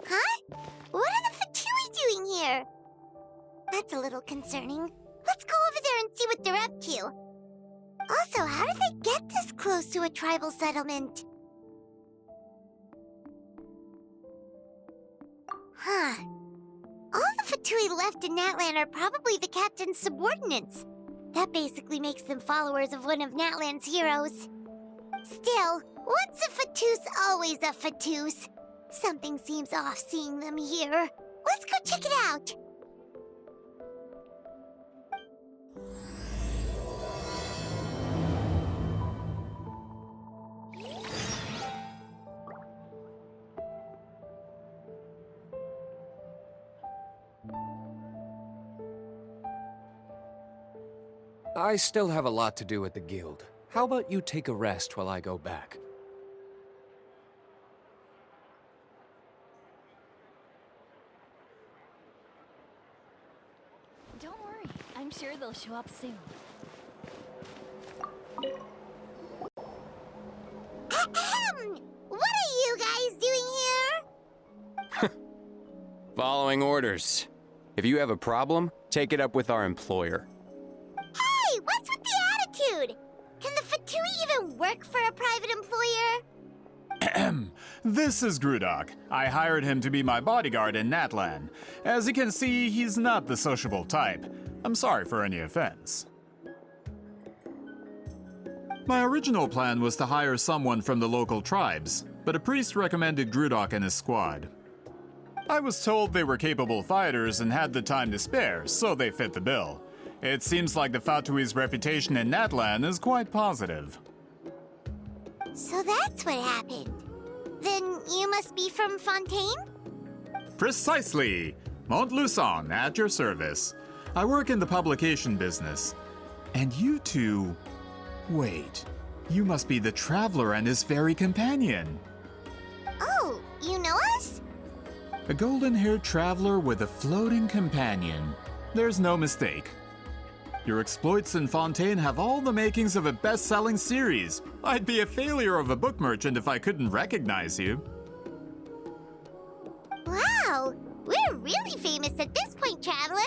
Huh? What are the Fatui doing here? That's a little concerning. Let's go over there and see what they're up to. Also, how did they get this close to a tribal settlement? Huh. All the Fatui left in Natlan are probably the captain's subordinates. That basically makes them followers of one of Natlan's heroes. Still, once a Fatus, always a Fatus. Something seems off seeing them here. Let's go check it out. I still have a lot to do at the guild. How about you take a rest while I go back? Don't worry, I'm sure they'll show up soon. Ahem! What are you guys doing here? Following orders. If you have a problem, take it up with our employer. Hey, what's with the attitude? Can the Fatui even work for a private employer? Ahem. This is Grudok. I hired him to be my bodyguard in Natlan. As you can see, he's not the sociable type. I'm sorry for any offense. My original plan was to hire someone from the local tribes, but a priest recommended Grudok and his squad. I was told they were capable fighters and had the time to spare, so they fit the bill. It seems like the Fatui's reputation in Natlan is quite positive. So that's what happened. Then you must be from Fontaine? Precisely! Montluçon, at your service. I work in the publication business. And you two... Wait, you must be the Traveler and his fairy companion. Oh, you know us? A golden-haired traveler with a floating companion. There's no mistake. Your exploits in Fontaine have all the makings of a best-selling series. I'd be a failure of a book merchant if I couldn't recognize you. Wow, we're really famous at this point, Traveler.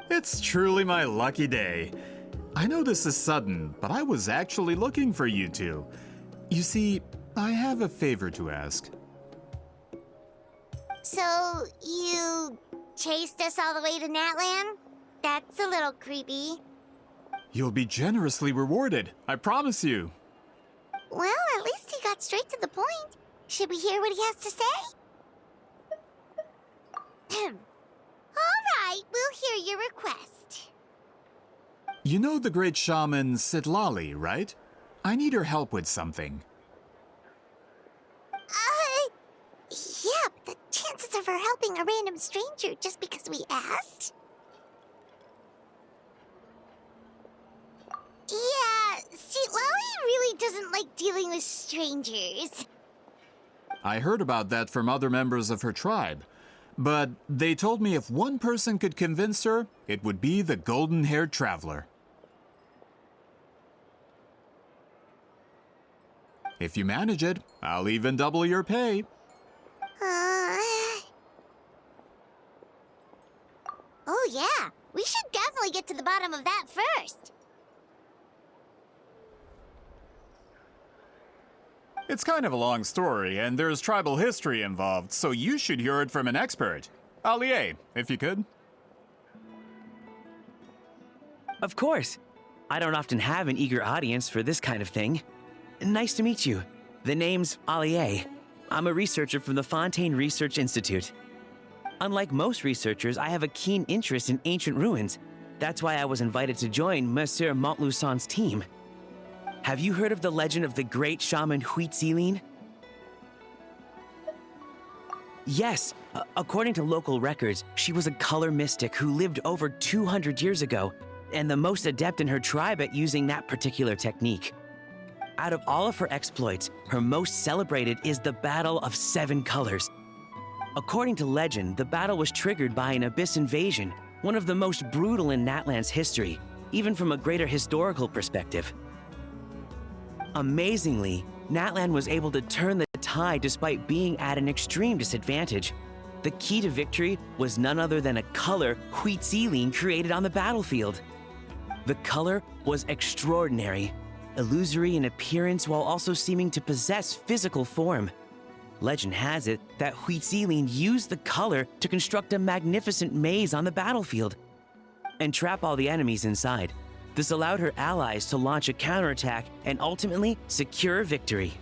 It's truly my lucky day. I know this is sudden, but I was actually looking for you two. You see, I have a favor to ask. So, you chased us all the way to Natlan? That's a little creepy. You'll be generously rewarded, I promise you. Well, at least he got straight to the point. Should we hear what he has to say? All right, we'll hear your request. You know the great shaman Sidlali, right? I need her help with something. Yeah, but the chances of her helping a random stranger just because we asked? Yeah, see, Lolly really doesn't like dealing with strangers. I heard about that from other members of her tribe. But they told me if one person could convince her, it would be the golden-haired traveler. If you manage it, I'll even double your pay. Oh yeah, we should definitely get to the bottom of that first. It's kind of a long story, and there's tribal history involved, so you should hear it from an expert. Allier, if you could. Of course. I don't often have an eager audience for this kind of thing. Nice to meet you. The name's Allier. I'm a researcher from the Fontaine Research Institute. Unlike most researchers, I have a keen interest in ancient ruins. That's why I was invited to join Monsieur Montluçon's team. Have you heard of the legend of the great shaman Huitzilin? Yes, according to local records, she was a color mystic who lived over 200 years ago, and the most adept in her tribe at using that particular technique. Out of all of her exploits, her most celebrated is the Battle of Seven Colors. According to legend, the battle was triggered by an abyss invasion, one of the most brutal in Natlan's history, even from a greater historical perspective. Amazingly, Natlan was able to turn the tide despite being at an extreme disadvantage. The key to victory was none other than a color Huitzilin created on the battlefield. The color was extraordinary, illusory in appearance while also seeming to possess physical form. Legend has it that Huitzilin used the color to construct a magnificent maze on the battlefield and trap all the enemies inside. This allowed her allies to launch a counterattack and ultimately secure victory.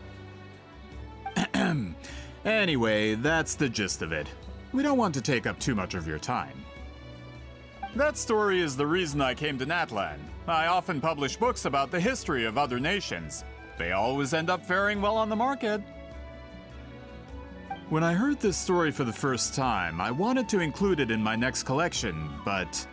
Anyway, that's the gist of it. We don't want to take up too much of your time. That story is the reason I came to Natlan. I often publish books about the history of other nations. They always end up faring well on the market. When I heard this story for the first time, I wanted to include it in my next collection, but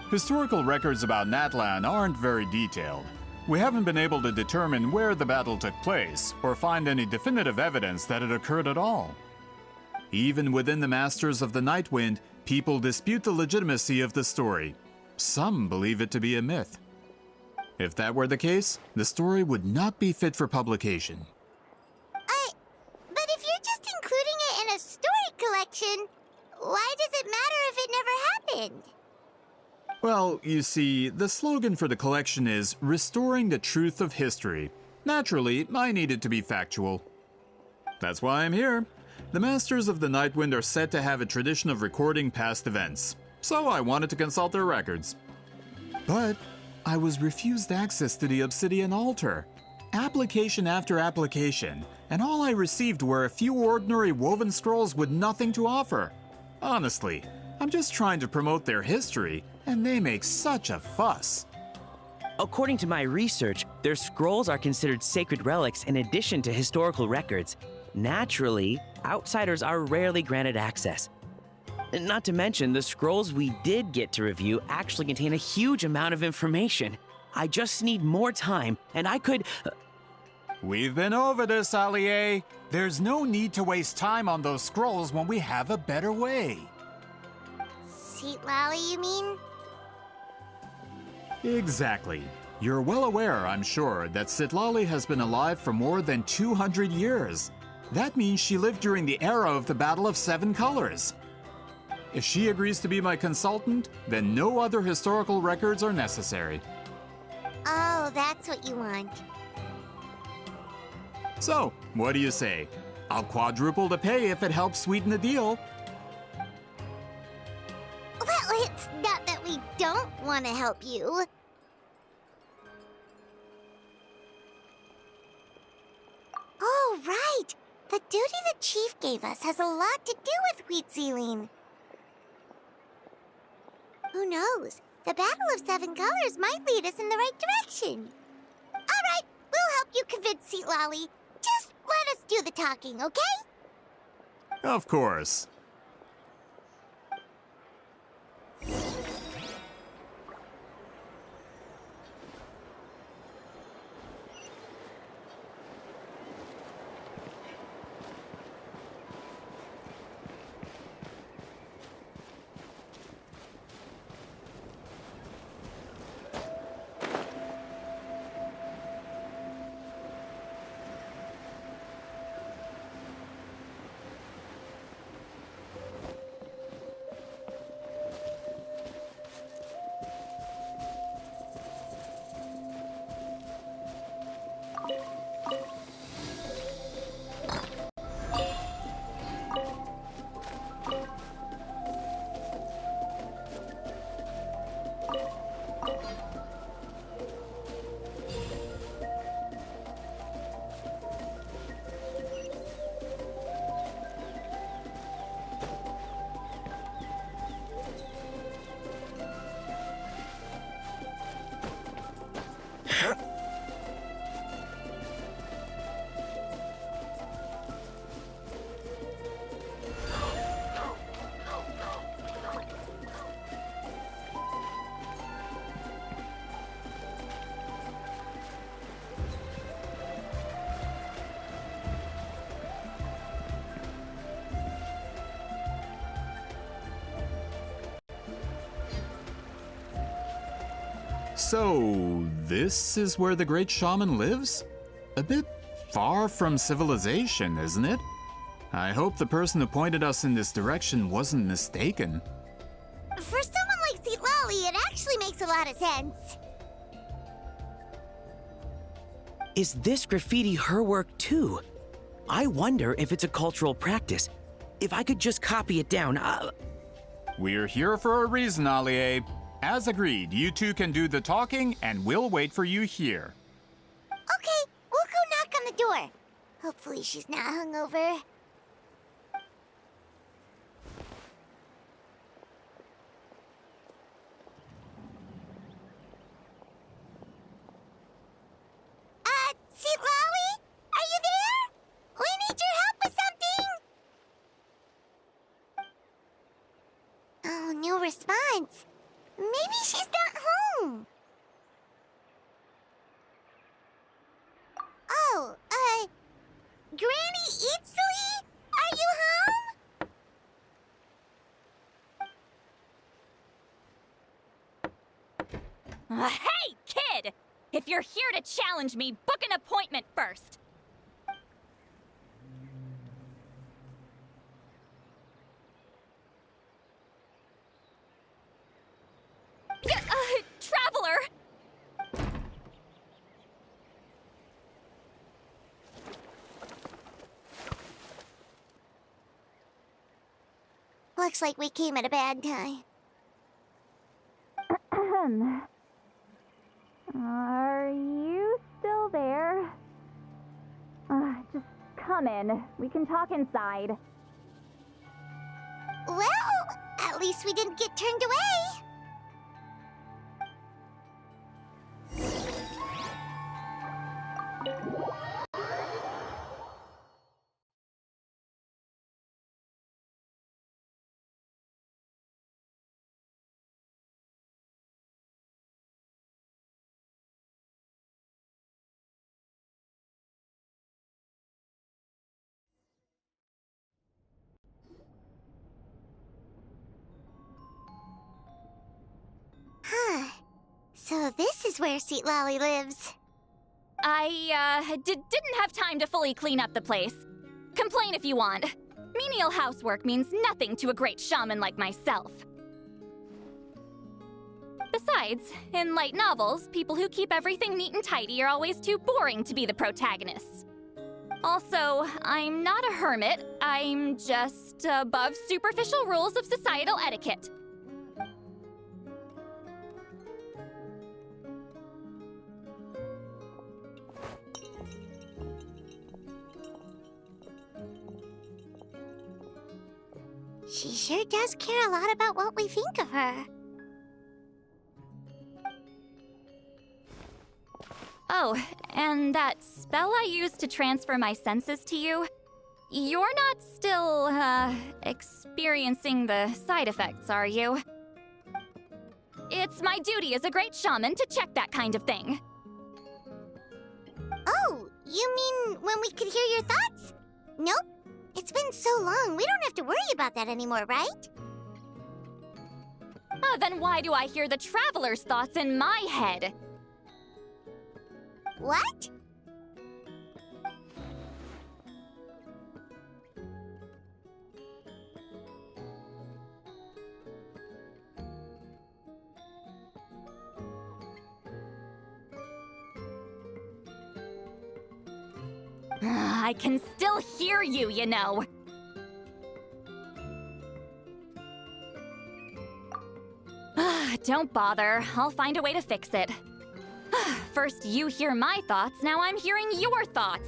historical records about Natlan aren't very detailed. We haven't been able to determine where the battle took place, or find any definitive evidence that it occurred at all. Even within the Masters of the Nightwind, people dispute the legitimacy of the story. Some believe it to be a myth. If that were the case, the story would not be fit for publication. But if you're just including it in a story collection, why does it matter if it never happened? Well, you see, the slogan for the collection is Restoring the Truth of History. Naturally, I need it to be factual. That's why I'm here. The Masters of the Nightwind are said to have a tradition of recording past events, so I wanted to consult their records. But I was refused access to the Obsidian Altar. Application after application, and all I received were a few ordinary woven scrolls with nothing to offer. Honestly, I'm just trying to promote their history, and they make such a fuss. According to my research, their scrolls are considered sacred relics in addition to historical records. Naturally, outsiders are rarely granted access. Not to mention, the scrolls we did get to review actually contain a huge amount of information. I just need more time, and I could... We've been over this, Allier. There's no need to waste time on those scrolls when we have a better way. Seat Lally, you mean? Exactly. You're well aware, I'm sure, that Sitlali has been alive for more than 200 years. That means she lived during the era of the Battle of Seven Colors. If she agrees to be my consultant, then no other historical records are necessary. Oh, that's what you want. So, what do you say? I'll quadruple the pay if it helps sweeten the deal. Well, it's not that we don't want to help you. Oh, right! The duty the chief gave us has a lot to do with Huitzilin. Who knows? The Battle of Seven Colors might lead us in the right direction. All right, we'll help you convince Seat Lally. Just let us do the talking, okay? Of course. So, this is where the great shaman lives? A bit far from civilization, isn't it? I hope the person who pointed us in this direction wasn't mistaken. For someone like Lolly, it actually makes a lot of sense. Is this graffiti her work too? I wonder if it's a cultural practice. If I could just copy it down, We're here for a reason, Allie. As agreed, you two can do the talking, and we'll wait for you here. Okay, we'll go knock on the door. Hopefully she's not hungover. Seat Lolly? Are you there? We need your help with something! Oh, no response. Maybe she's not home. Oh, Granny Eatsley? Are you home? Hey, kid! If you're here to challenge me, book an appointment first. Traveler! Looks like we came at a bad time. Are you still there? Just come in. We can talk inside. Well, at least we didn't get turned away. Huh. So this is where Seat Lolly lives. I, didn't have time to fully clean up the place. Complain if you want. Menial housework means nothing to a great shaman like myself. Besides, in light novels, people who keep everything neat and tidy are always too boring to be the protagonists. Also, I'm not a hermit. I'm just above superficial rules of societal etiquette. She sure does care a lot about what we think of her. Oh, and that spell I used to transfer my senses to you, you're not still, experiencing the side effects, are you? It's my duty as a great shaman to check that kind of thing. Oh, you mean when we could hear your thoughts? Nope. It's been so long, we don't have to worry about that anymore, right? Then why do I hear the traveler's thoughts in my head? What? I can still hear you, you know. Don't bother. I'll find a way to fix it. First you hear my thoughts, now I'm hearing your thoughts.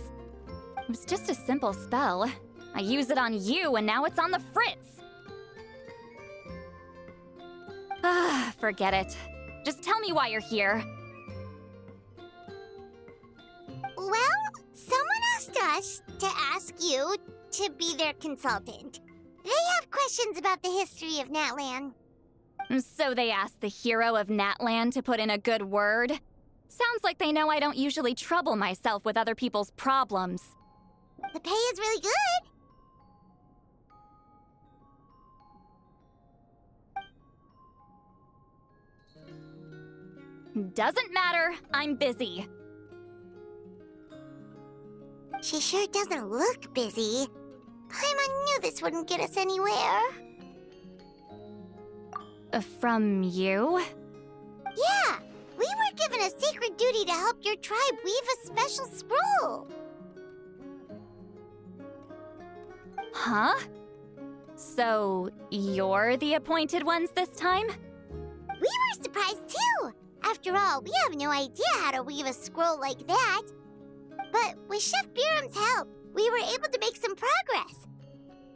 It was just a simple spell. I use it on you, and now it's on the fritz. Forget it. Just tell me why you're here. Well, someone asked us to ask you to be their consultant. They have questions about the history of Natlan. So they asked the hero of Natlan to put in a good word? Sounds like they know I don't usually trouble myself with other people's problems. The pay is really good. Doesn't matter, I'm busy. She sure doesn't look busy. Paimon knew this wouldn't get us anywhere. From you? Yeah, we were given a sacred duty to help your tribe weave a special scroll. Huh? So, you're the appointed ones this time? We were surprised too. After all, we have no idea how to weave a scroll like that. But with Chef Biram's help, we were able to make some progress.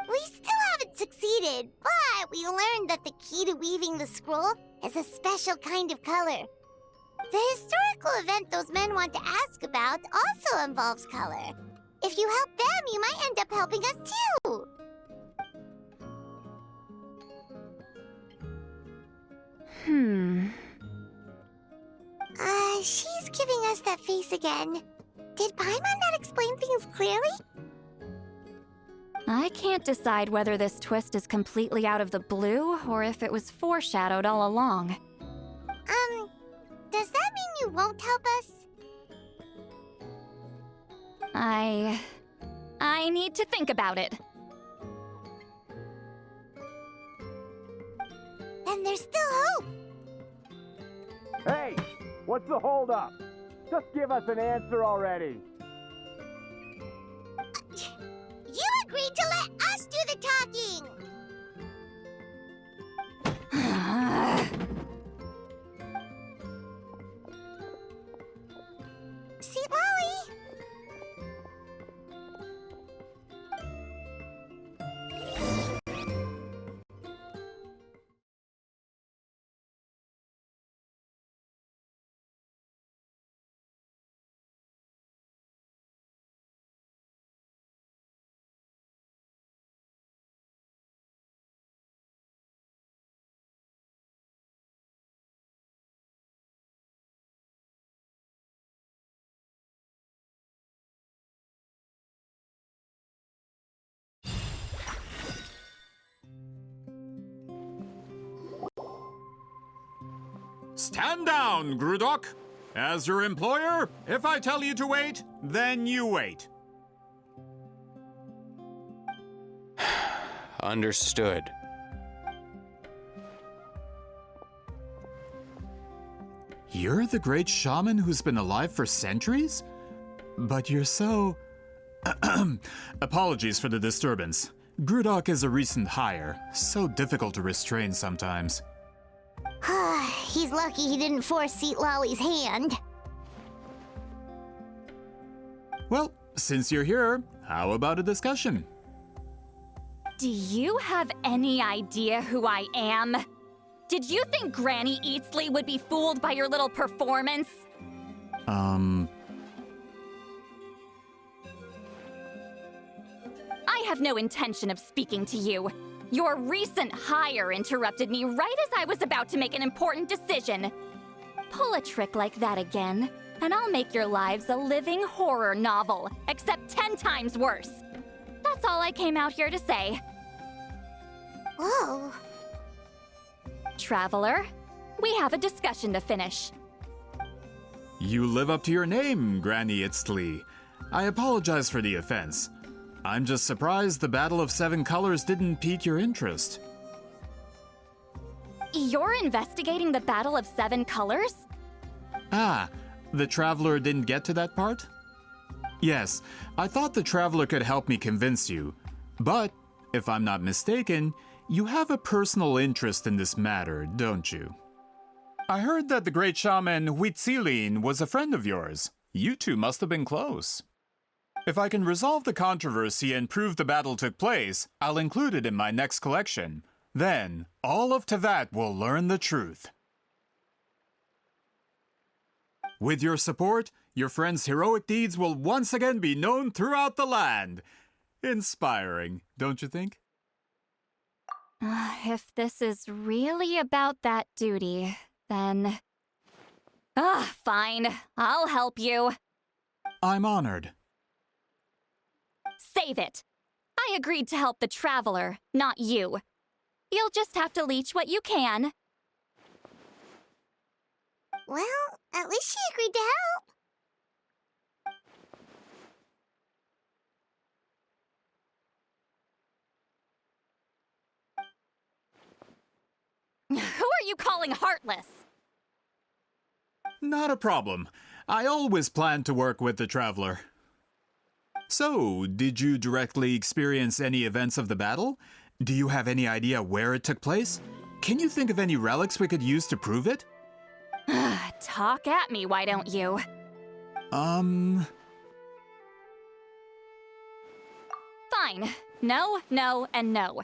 We still haven't succeeded, but we learned that the key to weaving the scroll is a special kind of color. The historical event those men want to ask about also involves color. If you help them, you might end up helping us too. She's giving us that face again. Did Paimon not explain things clearly? I can't decide whether this twist is completely out of the blue or if it was foreshadowed all along. Does that mean you won't help us? I need to think about it. Then there's still hope. Hey, what's the holdup? Just give us an answer already. You agreed to let us do the talking. See, Lolly? Stand down, Grudok. As your employer, if I tell you to wait, then you wait. Understood. You're the great shaman who's been alive for centuries? But you're so... Apologies for the disturbance. Grudok is a recent hire, so difficult to restrain sometimes. He's lucky he didn't force Seat Lolly's hand. Well, since you're here, how about a discussion? Do you have any idea who I am? Did you think Granny Eatsley would be fooled by your little performance? I have no intention of speaking to you. Your recent hire interrupted me right as I was about to make an important decision. Pull a trick like that again, and I'll make your lives a living horror novel, except 10 times worse. That's all I came out here to say. Whoa. Traveler, we have a discussion to finish. You live up to your name, Granny Itztli. I apologize for the offense. I'm just surprised the Battle of Seven Colors didn't pique your interest. You're investigating the Battle of Seven Colors? Ah, the Traveler didn't get to that part? Yes, I thought the Traveler could help me convince you. But, if I'm not mistaken, you have a personal interest in this matter, don't you? I heard that the great shaman Huitzilin was a friend of yours. You two must have been close. If I can resolve the controversy and prove the battle took place, I'll include it in my next collection. Then, all of Tevat will learn the truth. With your support, your friend's heroic deeds will once again be known throughout the land. Inspiring, don't you think? If this is really about that duty, then... fine. I'll help you. I'm honored. Save it. I agreed to help the Traveler, not you. You'll just have to leech what you can. Well, at least she agreed to help. Who are you calling heartless? Not a problem. I always planned to work with the Traveler. So, did you directly experience any events of the battle? Do you have any idea where it took place? Can you think of any relics we could use to prove it? Talk at me, why don't you? Um... Fine. No, no, and no.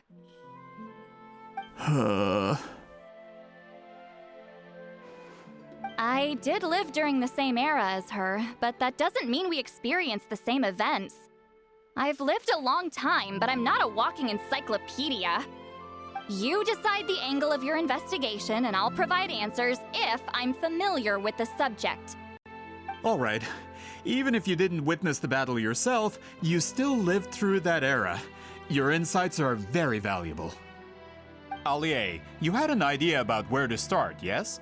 I did live during the same era as her, but that doesn't mean we experienced the same events. I've lived a long time, but I'm not a walking encyclopedia. You decide the angle of your investigation, and I'll provide answers if I'm familiar with the subject. Alright. Even if you didn't witness the battle yourself, you still lived through that era. Your insights are very valuable. Allie, you had an idea about where to start, yes?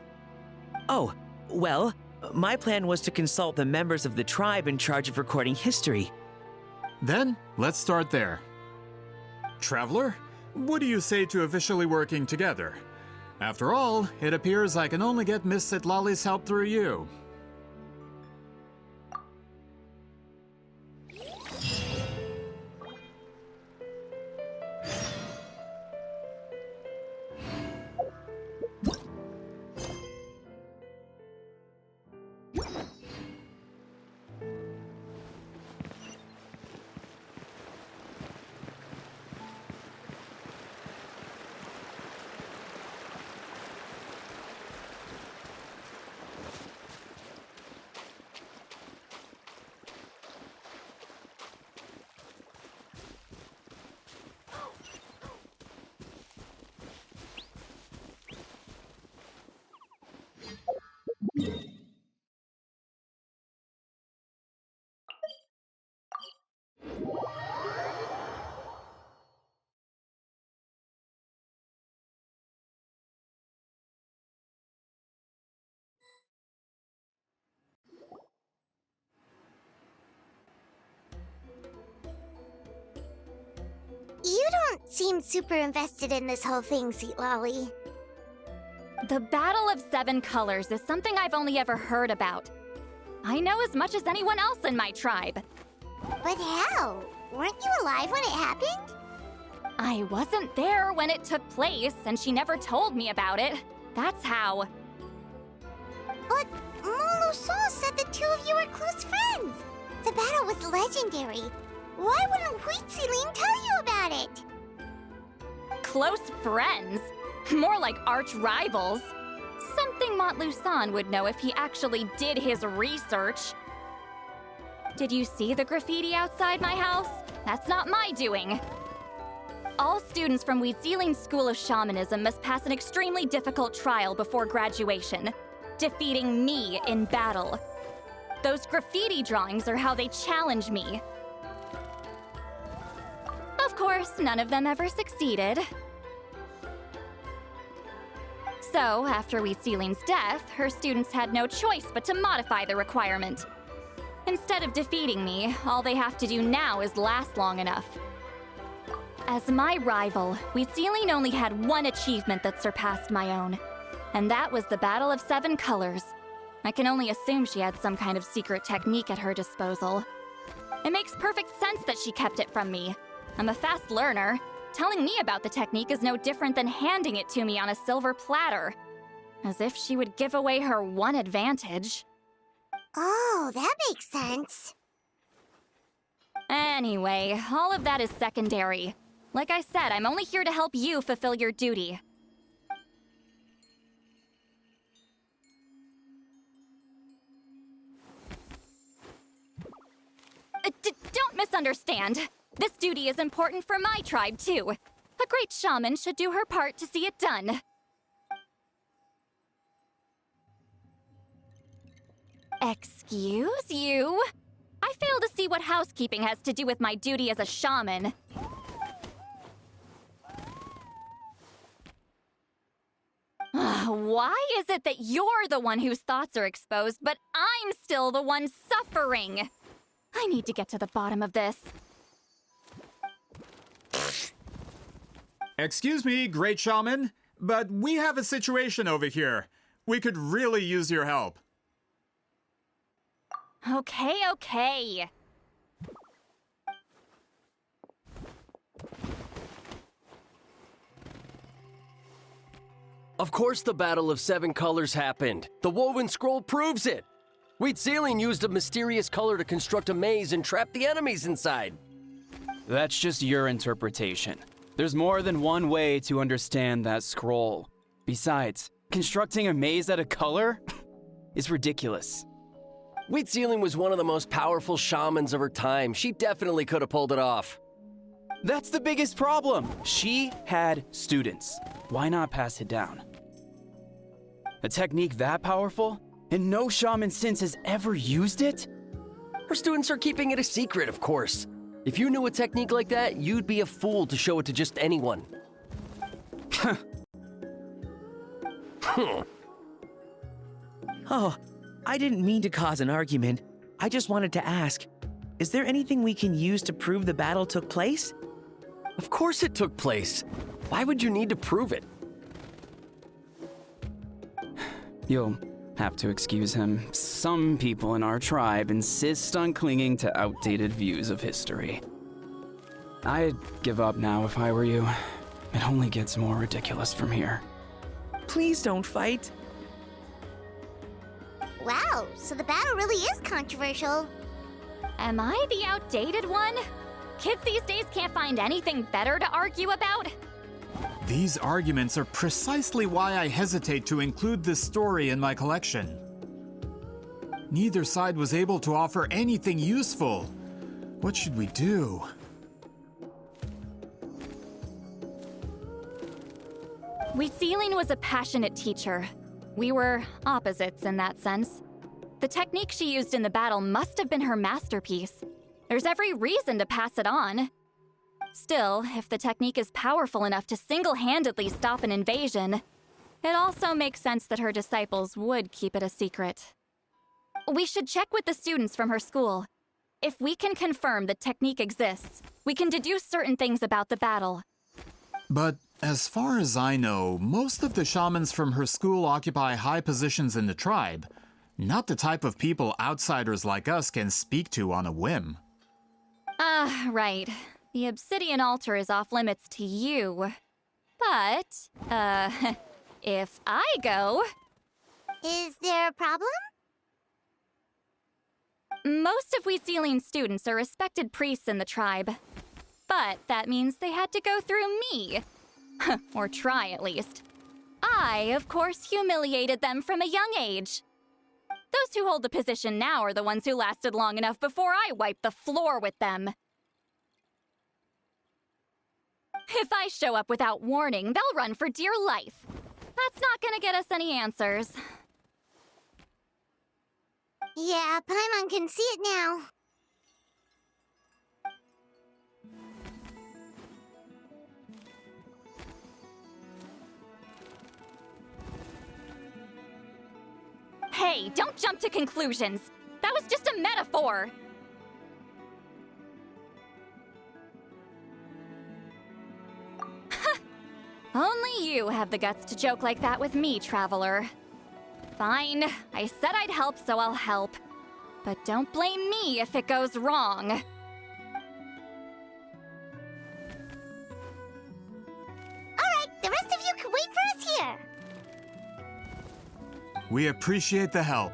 Oh, well, my plan was to consult the members of the tribe in charge of recording history. Then, let's start there. Traveler, what do you say to officially working together? After all, it appears I can only get Miss Sitlali's help through you. You don't seem super invested in this whole thing, Sitlali. The Battle of Seven Colors is something I've only ever heard about. I know as much as anyone else in my tribe. But how? Weren't you alive when it happened? I wasn't there when it took place, and she never told me about it. That's how. But Molusan said the two of you were close friends. The battle was legendary. Why wouldn't Huitziling tell you about it? Close friends? More like arch rivals. Something Montlusan would know if he actually did his research. Did you see the graffiti outside my house? That's not my doing. All students from Huitziling's School of Shamanism must pass an extremely difficult trial before graduation, defeating me in battle. Those graffiti drawings are how they challenge me. Of course, none of them ever succeeded. So, after Huitziling's death, her students had no choice but to modify the requirement. Instead of defeating me, all they have to do now is last long enough. As my rival, Huitziling only had one achievement that surpassed my own, and that was the Battle of Seven Colors. I can only assume she had some kind of secret technique at her disposal. It makes perfect sense that she kept it from me. I'm a fast learner. Telling me about the technique is no different than handing it to me on a silver platter. As if she would give away her one advantage. Oh, that makes sense. Anyway, all of that is secondary. Like I said, I'm only here to help you fulfill your duty. Don't misunderstand. This duty is important for my tribe, too. A great shaman should do her part to see it done. Excuse you? I fail to see what housekeeping has to do with my duty as a shaman. Why is it that you're the one whose thoughts are exposed, but I'm still the one suffering? I need to get to the bottom of this. Excuse me, great shaman, but we have a situation over here. We could really use your help. Okay. Of course the Battle of Seven Colors happened. The woven scroll proves it. Wheat Ceiling used a mysterious color to construct a maze and trap the enemies inside. That's just your interpretation. There's more than one way to understand that scroll. Besides, constructing a maze out of color is ridiculous. Wheat Ceiling was one of the most powerful shamans of her time. She definitely could have pulled it off. That's the biggest problem. She had students. Why not pass it down? A technique that powerful? And no shaman since has ever used it? Her students are keeping it a secret, of course. If you knew a technique like that, you'd be a fool to show it to just anyone. Oh, I didn't mean to cause an argument. I just wanted to ask, is there anything we can use to prove the battle took place? Of course it took place. Why would you need to prove it? You'll have to excuse him. Some people in our tribe insist on clinging to outdated views of history. I'd give up now if I were you. It only gets more ridiculous from here. Please don't fight. Wow, so the battle really is controversial. Am I the outdated one? Kids these days can't find anything better to argue about? These arguments are precisely why I hesitate to include this story in my collection. Neither side was able to offer anything useful. What should we do? Wheat Ceiling was a passionate teacher. We were opposites in that sense. The technique she used in the battle must have been her masterpiece. There's every reason to pass it on. Still, if the technique is powerful enough to single-handedly stop an invasion, it also makes sense that her disciples would keep it a secret. We should check with the students from her school. If we can confirm the technique exists, we can deduce certain things about the battle. But as far as I know, most of the shamans from her school occupy high positions in the tribe. Not the type of people outsiders like us can speak to on a whim. Right. The obsidian altar is off limits to you. But, if I go... Is there a problem? Most of Wheat Ceiling's students are respected priests in the tribe. But that means they had to go through me. Or try, at least. I, of course, humiliated them from a young age. Those who hold the position now are the ones who lasted long enough before I wiped the floor with them. If I show up without warning, they'll run for dear life. That's not gonna get us any answers. Yeah, Paimon can see it now. Hey, don't jump to conclusions. That was just a metaphor. Only you have the guts to joke like that with me, Traveler. Fine, I said I'd help, so I'll help. But don't blame me if it goes wrong. Alright, the rest of you can wait for us here. We appreciate the help.